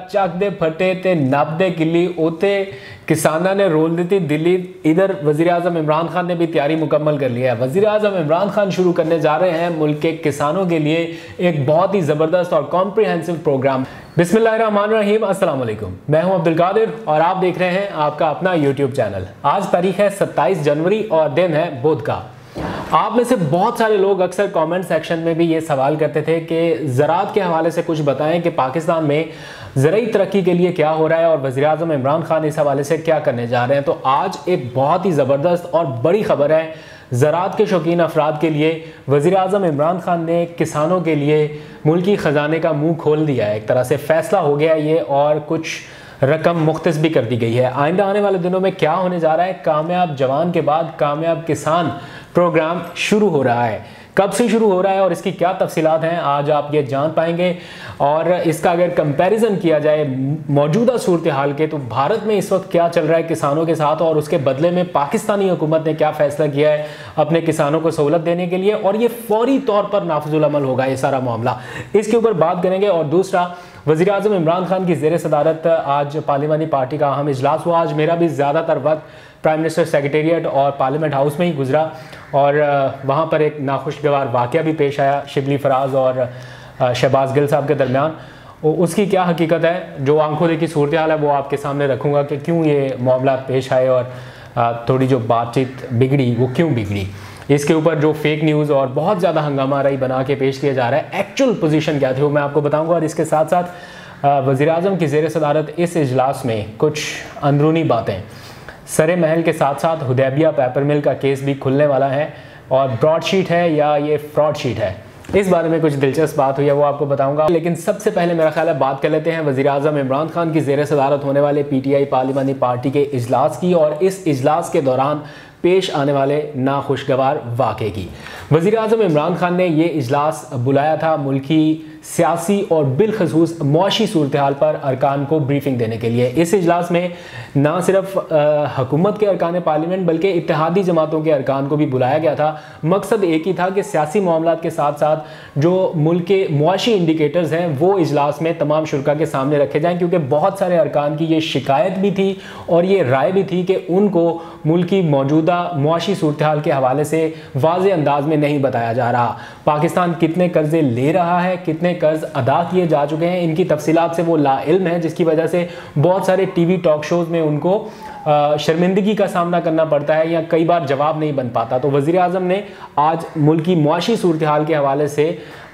ਚੱਕ ਦੇ ਫਟੇ ਤੇ ਨੱਬ ਦੇ किली उते किसानों ने रोल दी थी दिल्ली। इधर वजीर आजम इमरान खान ने भी तैयारी मुकम्मल कर लिया है। वजीर आजम इमरान खान शुरू करने जा रहे हैं मुल्क के किसानों के लिए एक बहुत ही ज़बरदस्त और कॉम्प्रिहेंसिव प्रोग्राम। बिस्मिल्लाहिर्रहमानिर्रहीम, अस्सलाम वालेकुम। मैं हूं अब्दुल कादिर और आप देख रहे हैं आपका अपना यूट्यूब चैनल। आज तारीख है 27 जनवरी और दिन है बुध का। आप में से बहुत सारे लोग अक्सर कमेंट सेक्शन में भी ये सवाल करते थे कि ज़राअत के हवाले से कुछ बताएं कि पाकिस्तान में ज़राई तरक्की के लिए क्या हो रहा है और वज़ीर आज़म इमरान खान इस हवाले से क्या करने जा रहे हैं। तो आज एक बहुत ही ज़बरदस्त और बड़ी खबर है ज़राअत के शौकीन अफराद के लिए। वज़ीर आज़म इमरान खान ने किसानों के लिए मुल्की ख़जाने का मुँह खोल दिया है। एक तरह से फ़ैसला हो गया ये और कुछ रकम मुख्तस भी कर दी गई है। आइंदा आने वाले दिनों में क्या होने जा रहा है, कामयाब जवान के बाद कामयाब किसान प्रोग्राम शुरू हो रहा है। कब से शुरू हो रहा है और इसकी क्या तफसीलात हैं, आज आप ये जान पाएंगे। और इसका अगर कंपैरिजन किया जाए मौजूदा सूरत हाल के, तो भारत में इस वक्त क्या चल रहा है किसानों के साथ और उसके बदले में पाकिस्तानी हुकूमत ने क्या फ़ैसला किया है अपने किसानों को सहूलत देने के लिए, और ये फौरी तौर पर नाफिजुल अमल होगा ये सारा मामला, इसके ऊपर बात करेंगे। और दूसरा, वज़ीर आज़म इमरान खान की ज़ेर सदारत आज पार्लिमानी पार्टी का अहम इजलास हुआ। आज मेरा भी ज़्यादातर वक्त प्राइम मिनिस्टर सेक्रेटेरिएट और पार्लियामेंट हाउस में ही गुजरा और वहाँ पर एक नाखुशगवार वाक़या भी पेश आया शिबली फराज और शहबाज गिल साहब के दरमियान। उसकी क्या हकीकत है, जो आंखों देखी सूरत हाल है, वो आपके सामने रखूँगा कि क्यों ये मामला पेश आए और थोड़ी जो बातचीत बिगड़ी वो क्यों बिगड़ी। इसके ऊपर जो फेक न्यूज़ और बहुत ज़्यादा हंगामा राई बना के पेश किया जा रहा है, एक्चुअल पोजीशन क्या थी वो मैं आपको बताऊंगा। और इसके साथ साथ वज़ीर आज़म की ज़ेर सदारत इस इजलास में कुछ अंदरूनी बातें, सरे महल के साथ साथ हुदैबिया पेपर मिल का केस भी खुलने वाला है और ब्रॉडशीट है या ये फ्रॉड शीट है, इस बारे में कुछ दिलचस्प बात हुई है वो आपको बताऊंगा। लेकिन सबसे पहले मेरा ख्याल है बात कर लेते हैं वज़ीर आज़म इमरान खान की ज़ेर सदारत होने वाले PTI पार्लिमानी पार्टी के इजलास की और इस इजलास के दौरान पेश आने वाले नाखुशगवार वाक़े की। वज़ीर आज़म इमरान खान ने ये इजलास बुलाया था मुल्की सियासी और बिलखसूस मुआशी सूरत हाल पर अरकान को ब्रीफिंग देने के लिए। इस इजलास में ना सिर्फ हुकूमत के अरकान पार्लियामेंट बल्कि इत्तेहादी जमातों के अरकान को भी बुलाया गया था। मकसद एक ही था कि सियासी मामलात के साथ साथ जो मुल्क के मुआशी इंडिकेटर्स हैं वो इजलास में तमाम शुरा के सामने रखे जाएँ, क्योंकि बहुत सारे अरकान की ये शिकायत भी थी और ये राय भी थी कि उनको मुल्क की मौजूदा मुआशी सूरत हाल के हवाले से वाज़े अंदाज में नहीं बताया जा रहा। पाकिस्तान कितने कर्जे ले रहा है, कितने कर्ज अदा किए जा चुके हैं, इनकी तफसीलात से वो लाइल्म है, जिसकी वजह से बहुत सारे टीवी टॉक शोज़ में उनको शर्मिंदगी का सामना करना पड़ता है या कई बार जवाब नहीं बन पाता। तो वज़ीर आज़म ने आज मुल्क की मुआशी सूरत हाल के हवाले से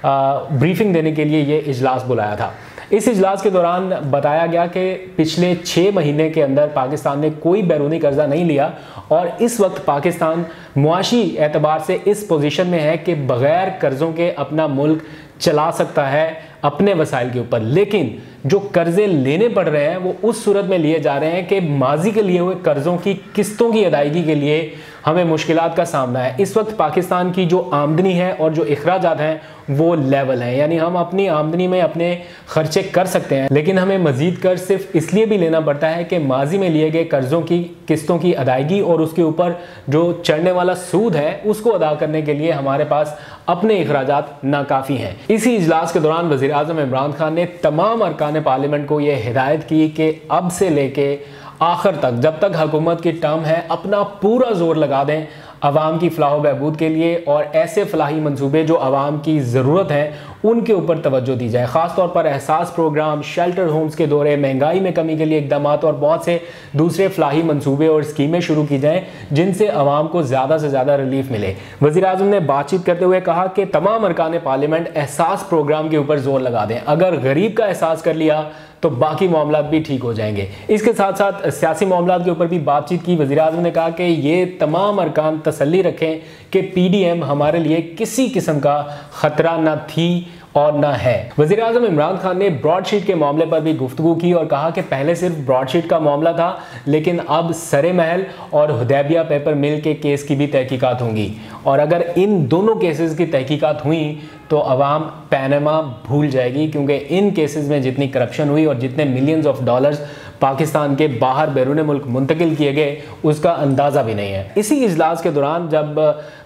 ब्रीफिंग देने के लिए ये इजलास बुलाया था। इस इजलास के दौरान बताया गया कि पिछले 6 महीने के अंदर पाकिस्तान ने कोई बैरूनी कर्जा नहीं लिया और इस वक्त पाकिस्तान मुआशी एतबार से इस पोजीशन में है कि बग़ैर कर्ज़ों के अपना मुल्क चला सकता है अपने वसाइल के ऊपर। लेकिन जो कर्जे लेने पड़ रहे हैं वो उस सूरत में लिए जा रहे हैं कि माजी के लिए हुए कर्ज़ों की किस्तों की अदायगी के लिए हमें मुश्किलात का सामना है। इस वक्त पाकिस्तान की जो आमदनी है और जो अखराजात हैं वो लेवल हैं, यानी हम अपनी आमदनी में अपने खर्चे कर सकते हैं, लेकिन हमें मज़ीद कर्ज सिर्फ इसलिए भी लेना पड़ता है कि माजी में लिए गए कर्ज़ों की किस्तों की अदायगी और उसके ऊपर जो चढ़ने वाला सूद है उसको अदा करने के लिए हमारे पास अपने अखराजात नाकाफ़ी हैं। इसी इजलास के दौरान वज़ीर आज़म इमरान खान ने तमाम अरकान पार्लियामेंट को यह हिदायत की कि अब से लेके आखिर तक, जब तक हुकूमत की टर्म है, अपना पूरा जोर लगा दें अवाम की फलाह बहबूद के लिए और ऐसे फलाही मंसूबे जो अवाम की ज़रूरत है उनके ऊपर तवज्जो दी जाए। ख़ास तौर पर एहसास प्रोग्राम, शेल्टर होम्स के दौरे, महंगाई में कमी के लिए इकदाम और बहुत से दूसरे फलाही मंसूबे और स्कीमें शुरू की जाएँ जिनसे अवाम को ज़्यादा से ज़्यादा रिलीफ मिले। वज़ीर आज़म ने बातचीत करते हुए कहा कि तमाम अरकान पार्लियामेंट एहसास प्रोग्राम के ऊपर जोर लगा दें। अगर गरीब का एहसास कर लिया तो बाकी मामलात भी ठीक हो जाएंगे। इसके साथ साथ सियासी मामलात के ऊपर भी बातचीत की। वज़ीर आज़म ने कहा कि ये तमाम अरकान तसल्ली रखें कि PDM हमारे लिए किसी किस्म का ख़तरा न थी और ना है। वज़ीर आज़म इमरान खान ने ब्रॉडशीट के मामले पर भी गुफ्तगू की और कहा कि पहले सिर्फ ब्रॉडशीट का मामला था, लेकिन अब सरे महल और हुदैबिया पेपर मिल के केस की भी तहकीकात होंगी और अगर इन दोनों केसेस की तहकीकात हुई तो अवाम पैनामा भूल जाएगी, क्योंकि इन केसेस में जितनी करप्शन हुई और जितने मिलियंस ऑफ डॉलर्स पाकिस्तान के बाहर बैरून मुल्क मुंतकिल किए गए उसका अंदाज़ा भी नहीं है। इसी इजलास के दौरान जब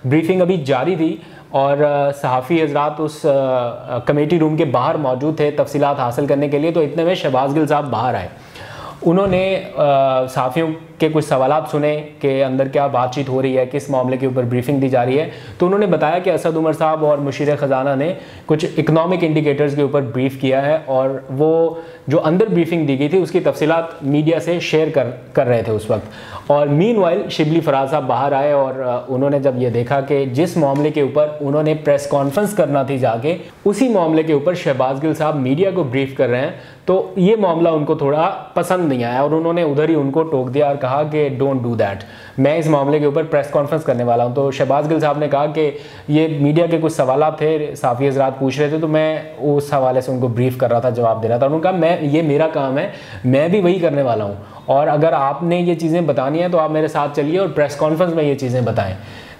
ब्रीफिंग अभी जारी थी और सहाफ़ी हजरात उस कमेटी रूम के बाहर मौजूद थे तफसीलात हासिल करने के लिए। तो इतने में शहबाज गिल साहब बाहर आए। उन्होंने सहाफ़ियों के कुछ सवालात सुने कि अंदर क्या बातचीत हो रही है, किस मामले के ऊपर ब्रीफिंग दी जा रही है। तो उन्होंने बताया कि असद उमर साहब और मुशीर ख़जाना ने कुछ इकनॉमिक इंडिकेटर्स के ऊपर ब्रीफ किया है और वो जो अंदर ब्रीफिंग दी गई थी उसकी तफसीलात मीडिया से शेयर कर रहे थे उस वक्त। और मीनवाइल शिबली फराज साहब बाहर आए और उन्होंने जब ये देखा कि जिस मामले के ऊपर उन्होंने प्रेस कॉन्फ्रेंस करना थी जाके, उसी मामले के ऊपर शहबाज गिल साहब मीडिया को ब्रीफ कर रहे हैं, तो ये मामला उनको थोड़ा पसंद नहीं आया और उन्होंने उधर ही उनको टोक दिया और कहा कि डोंट डू दैट, मैं इस मामले के ऊपर प्रेस कॉन्फ्रेंस करने वाला हूं। तो शहबाज गिल साहब ने कहा कि ये मीडिया के कुछ सवालात थे, साफ़ी हज़रात पूछ रहे थे, तो मैं उस हवाले से उनको ब्रीफ कर रहा था, जवाब दे रहा था। उन्होंने कहा ये मेरा काम है, मैं भी वही करने वाला हूँ और अगर आपने ये चीज़ें बतानी है तो आप मेरे साथ चलिए और प्रेस कॉन्फ्रेंस में ये चीज़ें बताएं।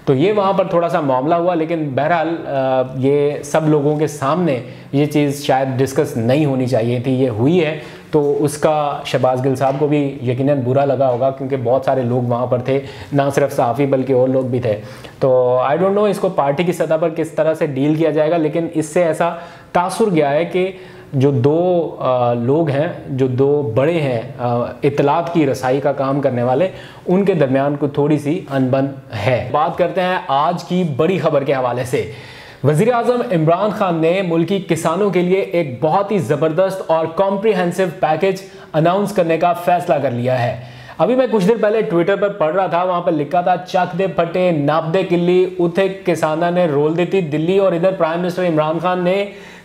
तो ये वहाँ पर थोड़ा सा मामला हुआ, लेकिन बहरहाल ये सब लोगों के सामने ये चीज़ शायद डिस्कस नहीं होनी चाहिए थी, ये हुई है। तो उसका शहबाज गिल साहब को भी यकीनन बुरा लगा होगा क्योंकि बहुत सारे लोग वहाँ पर थे, ना सिर्फ सहाफ़ी बल्कि और लोग भी थे। तो आई डोंट नो इसको पार्टी की सतह पर किस तरह से डील किया जाएगा, लेकिन इससे ऐसा तासुर गया है कि जो दो लोग हैं, जो दो बड़े हैं इत्तलात की रसाई का काम करने वाले, उनके दरमियान को थोड़ी सी अनबन है। बात करते हैं आज की बड़ी खबर के हवाले से। वज़ीर आज़म इमरान खान ने मुल्की किसानों के लिए एक बहुत ही ज़बरदस्त और कॉम्प्रिहेंसिव पैकेज अनाउंस करने का फैसला कर लिया है। अभी मैं कुछ देर पहले ट्विटर पर पढ़ रहा था, वहां पर लिखा था चक दे फटे नाप दे किल्ली, उथे किसाना ने रोल देती दिल्ली। और इधर प्राइम मिनिस्टर इमरान खान ने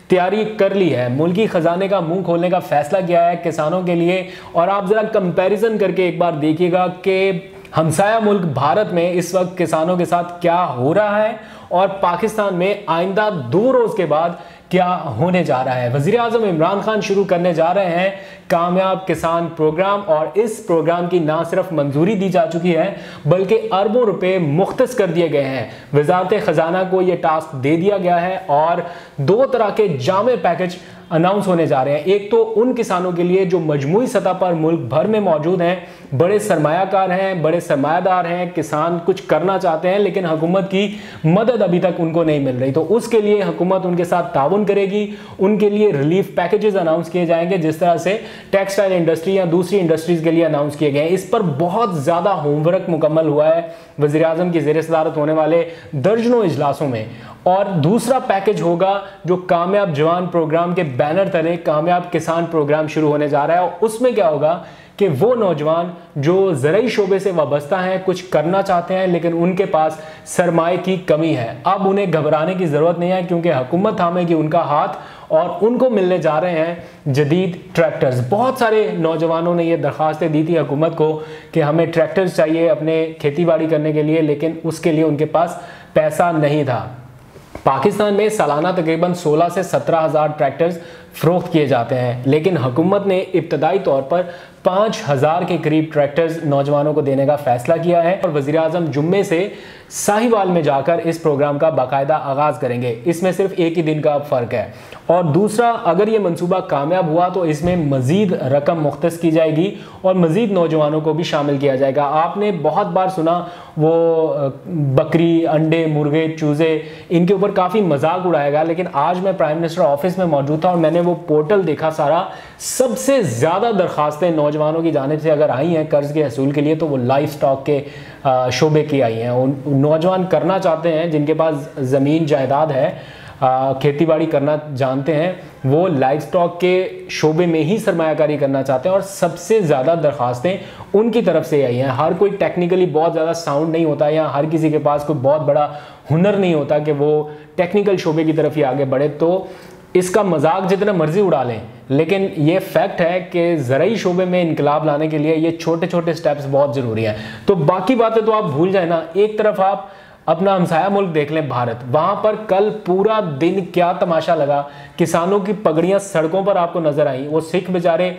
तैयारी कर ली है, मुल्की खजाने का मुंह खोलने का फैसला किया है किसानों के लिए। और आप जरा कंपैरिजन करके एक बार देखिएगा कि हमसाया मुल्क भारत में इस वक्त किसानों के साथ क्या हो रहा है और पाकिस्तान में आइंदा 2 रोज के बाद क्या होने जा रहा है। वज़ीर आज़म इमरान खान शुरू करने जा रहे हैं कामयाब किसान प्रोग्राम और इस प्रोग्राम की ना सिर्फ मंजूरी दी जा चुकी है बल्कि अरबों रुपए मुख्तस कर दिए गए हैं। वज़ारत खजाना को यह टास्क दे दिया गया है और 2 तरह के जामे पैकेज अनाउंस होने जा रहे हैं। एक तो उन किसानों के लिए जो मजमूई सतह पर मुल्क भर में मौजूद हैं, बड़े सरमायाकार हैं, बड़े सरमायादार हैं, किसान कुछ करना चाहते हैं लेकिन हुकूमत की मदद अभी तक उनको नहीं मिल रही, तो उसके लिए हुकूमत उनके साथ ताउन करेगी। उनके लिए रिलीफ पैकेजेस अनाउंस किए जाएंगे जिस तरह से टेक्सटाइल इंडस्ट्री या दूसरी इंडस्ट्रीज के लिए अनाउंस किए गए हैं। इस पर बहुत ज्यादा होमवर्क मुकम्मल हुआ है वज़ीर आज़म की ज़ेर सदारत होने वाले दर्जनों इजलासों में। और दूसरा पैकेज होगा जो कामयाब जवान प्रोग्राम के बैनर तले कामयाब किसान प्रोग्राम शुरू होने जा रहा है। और उसमें क्या होगा कि वो नौजवान जो ज़राई शोबे से वाबस्ता हैं, कुछ करना चाहते हैं लेकिन उनके पास सरमाए की कमी है, अब उन्हें घबराने की ज़रूरत नहीं है क्योंकि हुकूमत थामेगी उनका हाथ और उनको मिलने जा रहे हैं जदीद ट्रैक्टर्स। बहुत सारे नौजवानों ने ये दरख्वास्तें दी थी हुकूमत को कि हमें ट्रैक्टर्स चाहिए अपने खेती बाड़ी करने के लिए, लेकिन उसके लिए उनके पास पैसा नहीं था। पाकिस्तान में सालाना तकरीबन 16 से 17 हज़ार ट्रैक्टर्स फ़रोख्त किए जाते हैं, लेकिन हुकूमत ने इब्तदाई तौर पर 5,000 के करीब ट्रैक्टर्स नौजवानों को देने का फैसला किया है। और वज़ीर आज़म जुम्मे से साहिवाल में जाकर इस प्रोग्राम का बाकायदा आगाज़ करेंगे। इसमें सिर्फ एक ही दिन का फ़र्क है। और दूसरा, अगर ये मंसूबा कामयाब हुआ तो इसमें मज़ीद रकम मुख्तस की जाएगी और मज़ीद नौजवानों को भी शामिल किया जाएगा। आपने बहुत बार सुना वो बकरी, अंडे, मुर्गे, चूज़े, इनके ऊपर काफ़ी मजाक उड़ाया गया, लेकिन आज मैं प्राइम मिनिस्टर ऑफिस में मौजूद था और मैंने वो पोर्टल देखा सारा। सबसे ज़्यादा दरख्वास्तें नौजवानों की जानिब से अगर आई हैं कर्ज़ के हसूल के लिए तो वो लाइफ स्टॉक के शोबे की आई हैं। नौजवान करना चाहते हैं जिनके पास ज़मीन जायदाद है, खेती बाड़ी करना जानते हैं, वो लाइफ स्टॉक के शोबे में ही सरमायाकारी करना चाहते हैं और सबसे ज़्यादा दरख्वास्तें उनकी तरफ से आई हैं। हर कोई टेक्निकली बहुत ज़्यादा साउंड नहीं होता या हर किसी के पास कोई बहुत बड़ा हुनर नहीं होता कि वो टेक्निकल शोबे की तरफ ही आगे बढ़े। तो इसका मजाक जितना मर्जी उड़ा लें, लेकिन ये फैक्ट है कि ज़राई शोबे में इनकलाब लाने के लिए ये छोटे छोटे स्टेप्स बहुत ज़रूरी हैं। तो बाकी बातें तो आप भूल जाए ना। एक तरफ आप अपना हमसाया मुल्क देख लें भारत, वहां पर कल पूरा दिन क्या तमाशा लगा। किसानों की पगड़ियां सड़कों पर आपको नजर आई, वो सिख बेचारे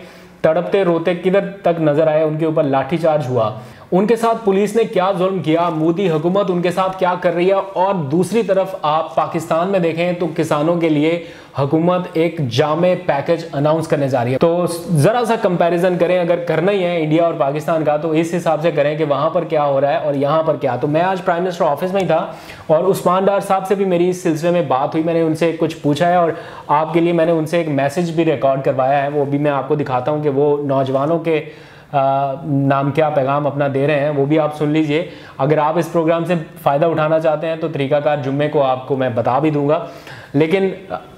तड़पते रोते किधर तक नजर आए, उनके ऊपर लाठीचार्ज हुआ। उनके साथ पुलिस ने क्या जुल्म किया, मोदी हुकूमत उनके साथ क्या कर रही है। और दूसरी तरफ आप पाकिस्तान में देखें तो किसानों के लिए हुकूमत एक जामे पैकेज अनाउंस करने जा रही है। तो ज़रा सा कंपैरिजन करें, अगर करना ही है इंडिया और पाकिस्तान का, तो इस हिसाब से करें कि वहाँ पर क्या हो रहा है और यहाँ पर क्या। तो मैं आज प्राइम मिनिस्टर ऑफिस में ही था और उस्मान डार साहब से भी मेरी इस सिलसिले में बात हुई। मैंने उनसे कुछ पूछा है और आपके लिए मैंने उनसे एक मैसेज भी रिकॉर्ड करवाया है, वो भी मैं आपको दिखाता हूँ कि वो नौजवानों के नाम क्या पैगाम अपना दे रहे हैं, वो भी आप सुन लीजिए। अगर आप इस प्रोग्राम से फ़ायदा उठाना चाहते हैं तो तरीक़ाकार जुम्मे को आपको मैं बता भी दूंगा। लेकिन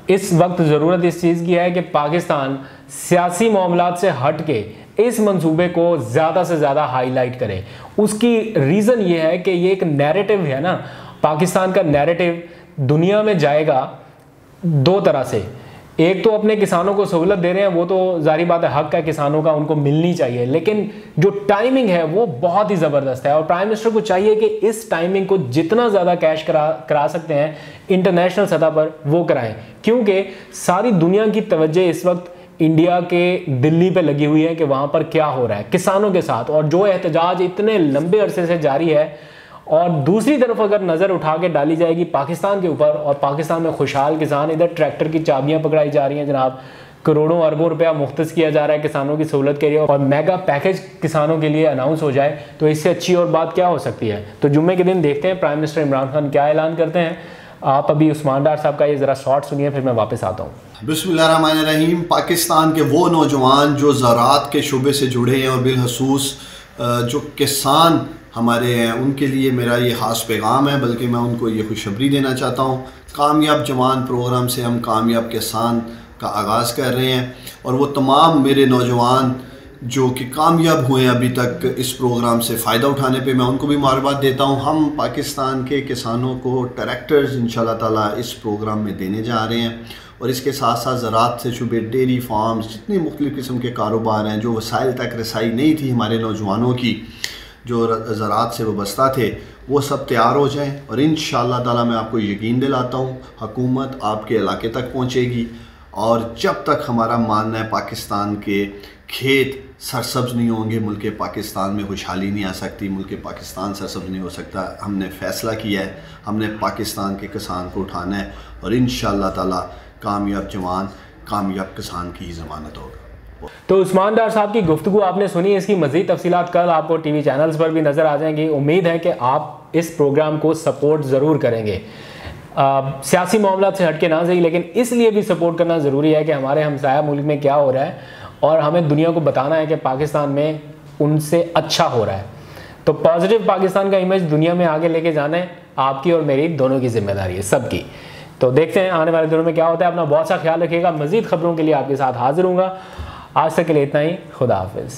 इस वक्त ज़रूरत इस चीज़ की है कि पाकिस्तान सियासी मामलात से हट के इस मंसूबे को ज़्यादा से ज़्यादा हाईलाइट करे। उसकी रीज़न ये है कि ये एक नैरेटिव है ना, पाकिस्तान का नैरेटिव दुनिया में जाएगा दो तरह से। एक तो अपने किसानों को सहूलत दे रहे हैं, वो तो जारी बात है, हक है किसानों का, उनको मिलनी चाहिए, लेकिन जो टाइमिंग है वो बहुत ही ज़बरदस्त है। और प्राइम मिनिस्टर को चाहिए कि इस टाइमिंग को जितना ज़्यादा कैश करा सकते हैं इंटरनेशनल सतह पर वो कराएं, क्योंकि सारी दुनिया की तवज्जो इस वक्त इंडिया के दिल्ली पे लगी हुई है कि वहाँ पर क्या हो रहा है किसानों के साथ, और जो एहतजाज इतने लंबे अरसे से जारी है। और दूसरी तरफ अगर नज़र उठा के डाली जाएगी पाकिस्तान के ऊपर, और पाकिस्तान में खुशहाल किसान, इधर ट्रैक्टर की चाबियां पकड़ाई जा रही हैं जनाब, करोड़ों अरबों रुपया मुख्तस किया जा रहा है किसानों की सहूलत के लिए, और मेगा पैकेज किसानों के लिए अनाउंस हो जाए, तो इससे अच्छी और बात क्या हो सकती है। तो जुम्मे के दिन देखते हैं प्राइम मिनिस्टर इमरान खान क्या ऐलान करते हैं। आप अभी उस्मान डार साहब का ये ज़रा शॉर्ट सुनिए, फिर मैं वापस आता हूँ। बिस्मिल्लाहिर्रहमानिर्रहीम। पाकिस्तान के वो नौजवान जो ज़राअत के शुबे से जुड़े हैं और बिलखसूस जो किसान हमारे हैं, उनके लिए मेरा ये ख़ास पैगाम है, बल्कि मैं उनको ये खुशखबरी देना चाहता हूँ। कामयाब जवान प्रोग्राम से हम कामयाब किसान का आगाज़ कर रहे हैं, और वो तमाम मेरे नौजवान जो कि कामयाब हुए अभी तक इस प्रोग्राम से फ़ायदा उठाने पे, मैं उनको भी मुबारकबाद देता हूँ। हम पाकिस्तान के किसानों को ट्रैक्टर्स इंशाल्लाह ताला इस प्रोग्राम में देने जा रहे हैं, और इसके साथ साथ ज़राअत से शुबे, डेयरी फार्म्स, जितनी मुख्तलिफ़ किस्म के कारोबार हैं, जो वसाइल तक रसाई नहीं थी हमारे नौजवानों की, जो ज़राअत से वाबस्ता थे, वो सब तैयार हो जाएं। और इंशाअल्लाह ताला मैं आपको यकीन दिलाता हूँ हुकूमत आपके इलाके तक पहुँचेगी, और जब तक हमारा मानना है पाकिस्तान के खेत सरसब्ज़ नहीं होंगे, मुल्क पाकिस्तान में खुशहाली नहीं आ सकती, मुल्क पाकिस्तान सरसब्ज़ नहीं हो सकता। हमने फ़ैसला किया है, हमने पाकिस्तान के किसान को उठाना है, और इंशाअल्लाह ताला कामयाब जवान कामयाब किसान की ही ज़मानत होगा। तो उस्मान डार साहब की गुफ्तगू आपने सुनी, इसकी मज़ीद तफसीलात कल आपको टीवी चैनल्स पर भी नज़र आ जाएंगी। उम्मीद है कि आप इस प्रोग्राम को सपोर्ट ज़रूर करेंगे। सियासी मामला से हट के ना सही, लेकिन इसलिए भी सपोर्ट करना ज़रूरी है कि हमारे हमसाया मुल्क में क्या हो रहा है, और हमें दुनिया को बताना है कि पाकिस्तान में उनसे अच्छा हो रहा है। तो पॉजिटिव पाकिस्तान का इमेज दुनिया में आगे लेके जाना है, आपकी और मेरी दोनों की जिम्मेदारी है, सबकी। तो देखते हैं आने वाले दिनों में क्या होता है। अपना बहुत सा ख्याल रखिएगा। मज़ीद खबरों के लिए आपके साथ हाजिर हूँगा। आज तक के लिए इतना ही। खुदा हाफिज़।